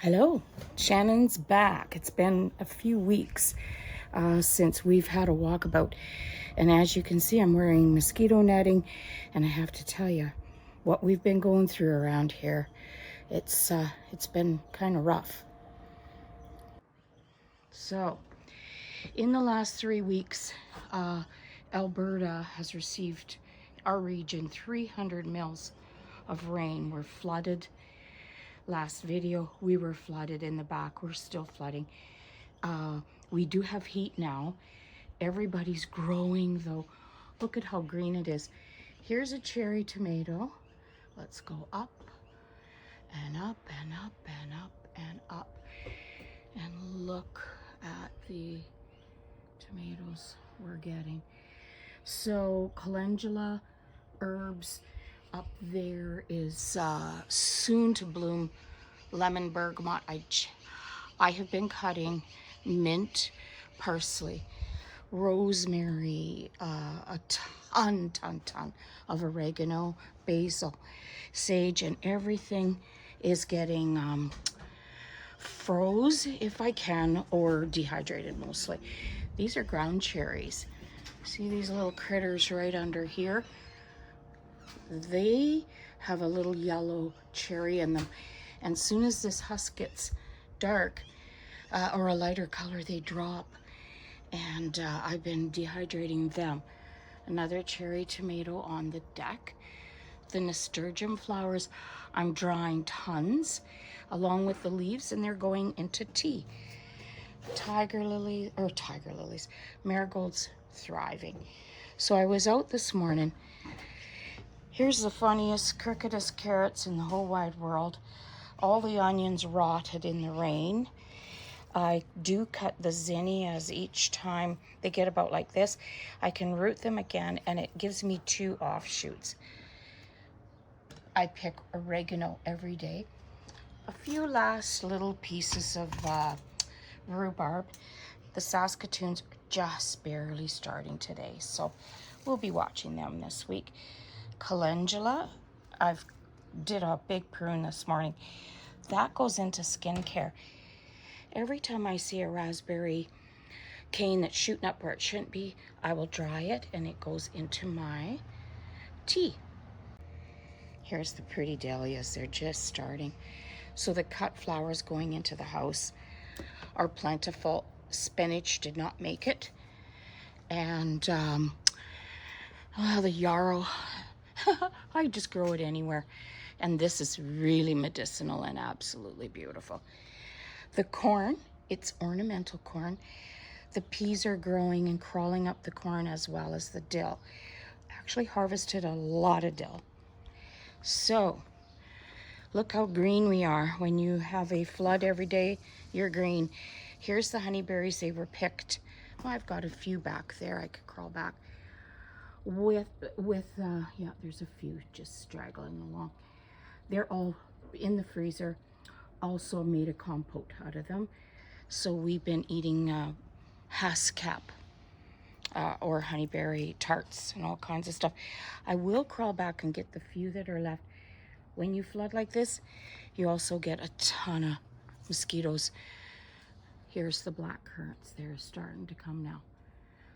Hello, Shannon's back. It's been a few weeks since we've had a walkabout, and as you can see, I'm wearing mosquito netting, and I have to tell you, what we've been going through around here, it's been kind of rough. So, in the last 3 weeks, Alberta has received, our region, 300 mils of rain. We're flooded. Last video, we were flooded in the back. We're still flooding. We do have heat now. Everybody's growing though. Look at how green it is. Here's a cherry tomato. Let's go up and up and up and up and up. And look at the tomatoes we're getting. So calendula, herbs. Up there is soon to bloom lemon bergamot. I have been cutting mint, parsley, rosemary, a ton of oregano, basil, sage, and everything is getting froze if I can, or dehydrated mostly. These are ground cherries. See these little critters right under here? They have a little yellow cherry in them, and as soon as this husk gets dark or a lighter color, they drop, and I've been dehydrating them. Another cherry tomato on the deck. The nasturtium flowers, I'm drying tons along with the leaves, and they're going into tea. Tiger lilies, marigolds, thriving. So I was out this morning. Here's the funniest, crookedest carrots in the whole wide world. All the onions rotted in the rain. I do cut the zinnias each time they get about like this. I can root them again, and it gives me 2 offshoots. I pick oregano every day. A few last little pieces of rhubarb. The Saskatoons are just barely starting today, so we'll be watching them this week. Calendula, I've did a big prune this morning. That goes into skincare. Every time I see a raspberry cane that's shooting up where it shouldn't be, I will dry it, and it goes into my tea. Here's the pretty dahlias. They're just starting. So the cut flowers going into the house are plentiful. Spinach did not make it. And the yarrow, I just grow it anywhere. And this is really medicinal and absolutely beautiful. The corn, it's ornamental corn. The peas are growing and crawling up the corn, as well as the dill. Actually harvested a lot of dill. So look how green we are. When you have a flood every day, you're green. Here's the honeyberries. They were picked. Well, I've got a few back there. I could crawl back. Yeah, there's a few just straggling along. They're all in the freezer. Also made a compote out of them. So we've been eating haskap or honeyberry tarts and all kinds of stuff. I will crawl back and get the few that are left. When you flood like this, you also get a ton of mosquitoes. Here's the black currants. They're starting to come now.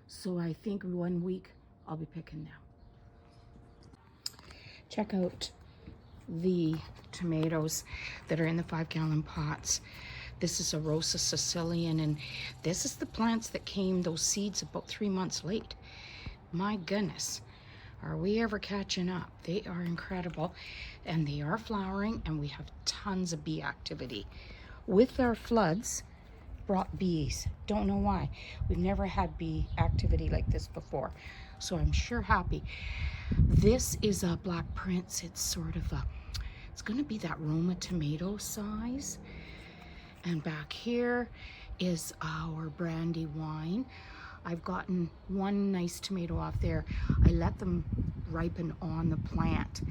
So I think 1 week I'll be picking now. Check out the tomatoes that are in the 5-gallon pots. This is a Rosa Sicilian, and this is the plants that came, those seeds, about 3 months late. My goodness, are we ever catching up? They are incredible, and they are flowering, and we have tons of bee activity. With our floods brought bees. Don't know why. We've never had bee activity like this before, so I'm sure happy. This is a Black Prince. It's sort of it's going to be that Roma tomato size. And back here is our brandy wine. I've gotten one nice tomato off there. I let them ripen on the plant,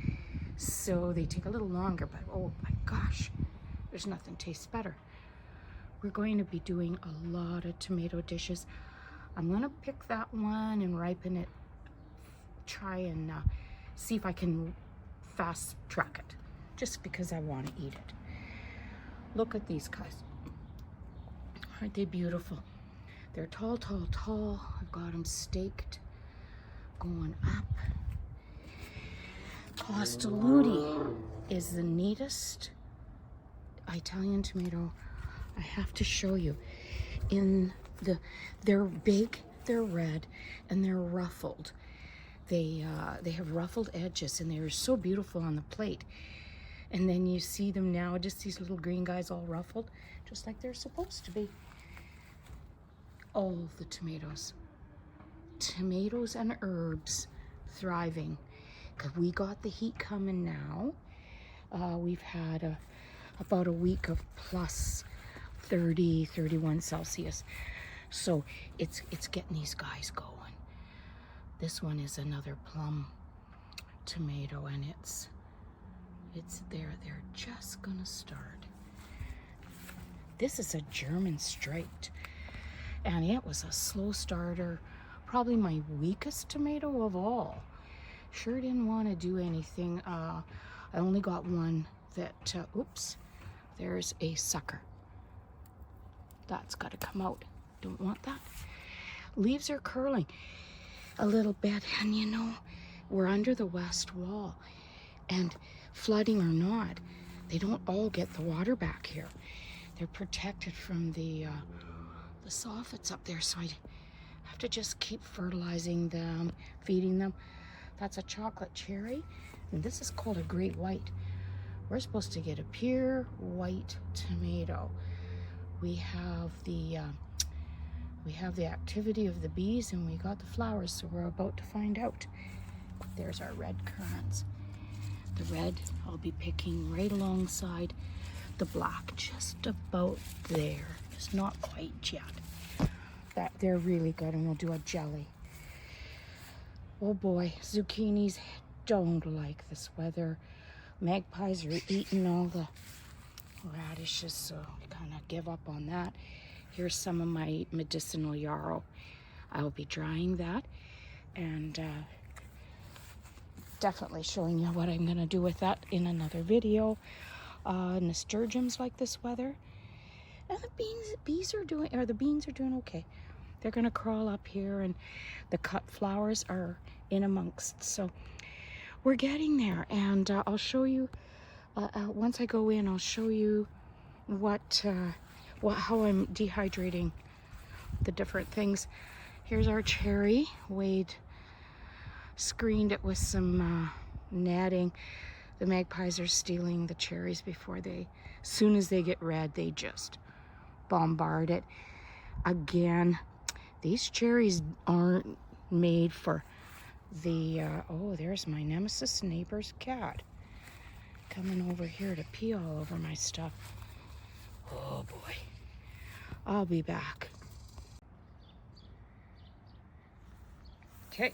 so they take a little longer, but oh my gosh, there's nothing tastes better. We're going to be doing a lot of tomato dishes. I'm gonna pick that one and ripen it, try and see if I can fast track it, just because I want to eat it. Look at these guys. Aren't they beautiful? They're tall, tall, tall. I've got them staked, going up. Costaludi is the neatest Italian tomato. I have to show you. They're big, they're red, and they're ruffled. They have ruffled edges, and they're so beautiful on the plate. And then you see them now, just these little green guys all ruffled, just like they're supposed to be. All the tomatoes and herbs thriving, because we got the heat coming now. We've had about a week of plus 30, 31 Celsius. So it's getting these guys going. This one is another plum tomato, and it's there. They're just gonna start. This is a German striped, and it was a slow starter, probably my weakest tomato of all. Sure didn't want to do anything. I only got one that, oops, there's a sucker. That's got to come out. Don't want that. Leaves are curling a little bit, and you know, we're under the west wall, and flooding or not, they don't all get the water back here. They're protected from the soffits up there, so I have to just keep fertilizing them, feeding them. That's a chocolate cherry, and this is called a great white. We're supposed to get a pure white tomato. We have the activity of the bees, and we got the flowers, so we're about to find out. There's our red currants. The red I'll be picking right alongside the black, just about there. It's not quite yet. That they're really good, and we'll do a jelly. Oh boy, zucchinis don't like this weather. Magpies are eating all the radishes, so I kind of give up on that. Here's some of my medicinal yarrow. I'll be drying that, and definitely showing you what I'm gonna do with that in another video. Nasturtiums like this weather, and the beans are doing okay. They're gonna crawl up here, and the cut flowers are in amongst. So we're getting there, and I'll show you once I go in. I'll show you how I'm dehydrating the different things. Here's our cherry. Wade screened it with some netting. The magpies are stealing the cherries before as soon as they get red, they just bombard it. Again, these cherries aren't made for the, oh, there's my nemesis neighbor's cat coming over here to pee all over my stuff. Oh boy, I'll be back. Okay,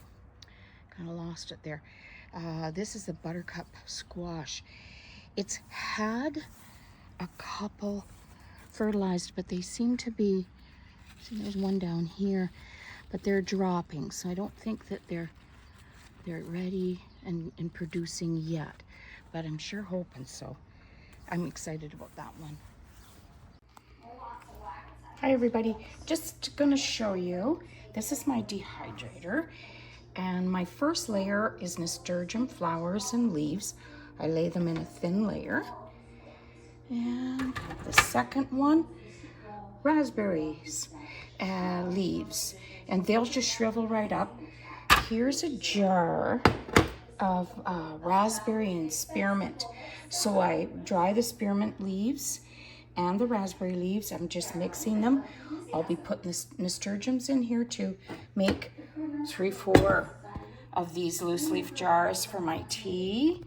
kind of lost it there. This is the buttercup squash. It's had a couple fertilized, but they seem to be, see, there's one down here, but they're dropping, so I don't think that they're ready and producing yet, but I'm sure hoping so. I'm excited about that one. Hi everybody, just gonna show you, this is my dehydrator, and my first layer is nasturtium flowers and leaves. I lay them in a thin layer. And the second one, raspberries and leaves, and they'll just shrivel right up. Here's a jar of raspberry and spearmint. So I dry the spearmint leaves and the raspberry leaves. I'm just mixing them. I'll be putting the nasturtiums in here to make 3-4 of these loose leaf jars for my tea.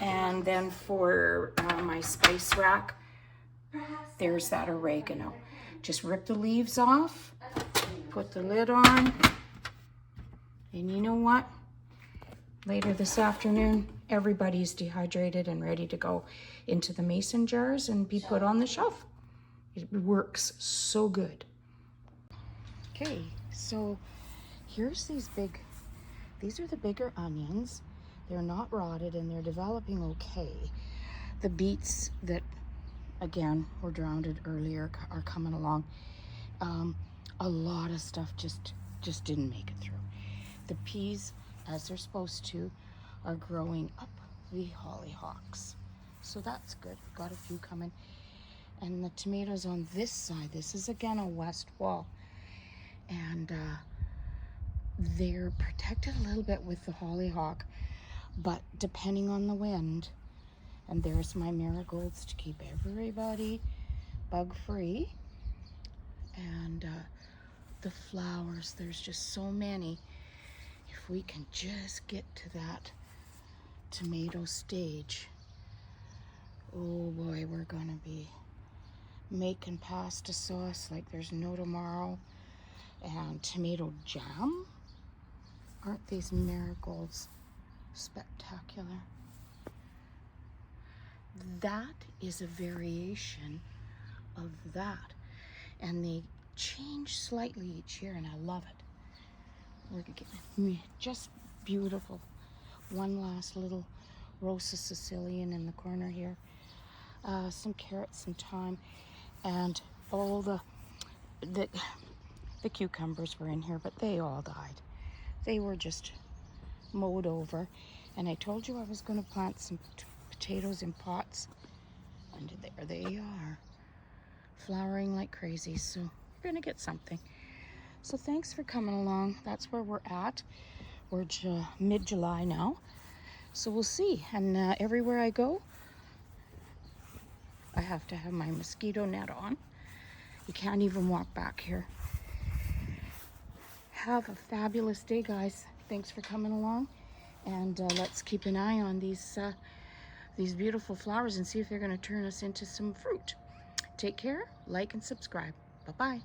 And then for my spice rack, there's that oregano. Just rip the leaves off, put the lid on, and you know what? Later this afternoon, everybody's dehydrated and ready to go into the mason jars and be put on the shelf. It works so good. Okay, so here's these are the bigger onions. They're not rotted and they're developing okay. The beets that again, were drowned earlier, are coming along. A lot of stuff just didn't make it through. The peas, as they're supposed to, are growing up the hollyhocks. So that's good. Got a few coming. And the tomatoes on this side, this is again a west wall. And they're protected a little bit with the hollyhock, but depending on the wind, and there's my marigolds to keep everybody bug-free. And the flowers, there's just so many. If we can just get to that tomato stage, oh boy, we're gonna be making pasta sauce like there's no tomorrow, and tomato jam. Aren't these marigolds spectacular? That is a variation of that, and they change slightly each year, and I love it. We're getting just beautiful. One last little Rosa Sicilian in the corner here. Some carrots, some thyme, and all the cucumbers were in here, but they all died. They were just mowed over. And I told you I was going to plant some potatoes in pots, and there they are, flowering like crazy. So we're going to get something. So thanks for coming along. That's where we're at. We're mid-July now. So we'll see. And everywhere I go, I have to have my mosquito net on. You can't even walk back here. Have a fabulous day, guys. Thanks for coming along. And let's keep an eye on these beautiful flowers and see if they're going to turn us into some fruit. Take care, like, and subscribe. Bye-bye.